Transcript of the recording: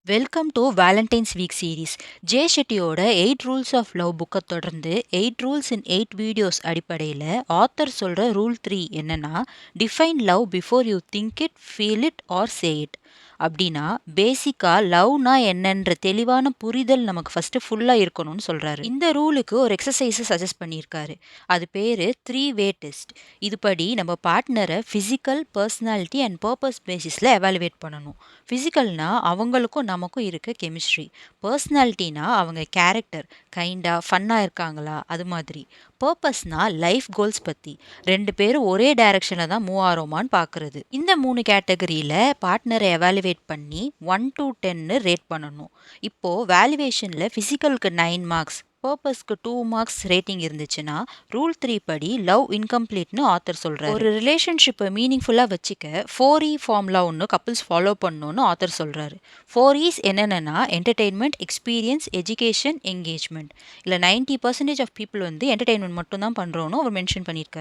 Welcome to Valentine's week series. Jay ஷெட்டியோட 8 rules of love புக்கை தொடர்ந்து 8 ரூல்ஸ் இன் 8 வீடியோஸ் அடிப்படையில் ஆத்தர் சொல்கிற ரூல் 3 என்னன்னா, define love before you think it, feel it or say it. அப்படின்னா பேசிக்காக லவ்னா என்னன்ற தெளிவான புரிதல் நமக்கு ஃபர்ஸ்ட் ஃபுல்லாக இருக்கணும்னு சொல்கிறாரு. இந்த ரூலுக்கு ஒரு எக்ஸசைஸை சஜஸ்ட் பண்ணியிருக்காரு. அது பேர் 3-வே டெஸ்ட். இதுபடி நம்ம பார்ட்னரை ஃபிசிக்கல், பர்சனாலிட்டி அண்ட் பர்பஸ் பேசிஸில் எவாலுவேட் பண்ணணும். ஃபிசிக்கல்னா அவங்களுக்கும் நமக்கும் இருக்க கெமிஸ்ட்ரி. பர்சனாலிட்டினா அவங்க கேரக்டர், கைண்டா ஃபன்னாக இருக்காங்களா அது மாதிரி. பர்பஸ்னா லைஃப் கோல்ஸ் பற்றி, 2 பேரும் ஒரே டைரக்ஷனில் தான் மூவ் ஆகிறோமான்னு பார்க்குறது. இந்த 3 கேட்டகரியில் பார்ட்னரை எவாலுவேட் பண்ணி 1 to 10 ரேட் பண்ணணும். இப்போது வேல்யூவேஷனில் ஃபிசிக்கலுக்கு 9 மார்க்ஸ், பர்பஸ்க்கு 2 மார்க்ஸ் ரேட்டிங் இருந்துச்சுன்னா ரூல் 3 படி லவ் இன்கம்ப்ளீட்னு ஆத்தர் சொல்றாரு. ஒரு ரிலேஷன்ஷிப்பை மீனிங்ஃபுல்லாக வச்சுக்க 4E ஃபார்முலா ஒன்று கப்புள்ஸ் ஃபாலோ பண்ணணும்னு ஆத்தர் சொல்றாரு. 4E's என்னென்னா என்டர்டெயின்மெண்ட், எக்ஸ்பீரியன்ஸ், எஜுகேஷன், என்கேஜ்மெண்ட். இல்லை 90% ஆஃப் பீப்புள் வந்து என்டர்டெயின்மெண்ட் மட்டும் தான் பண்ணுறோன்னு அவர் மென்ஷன் பண்ணியிருக்காரு.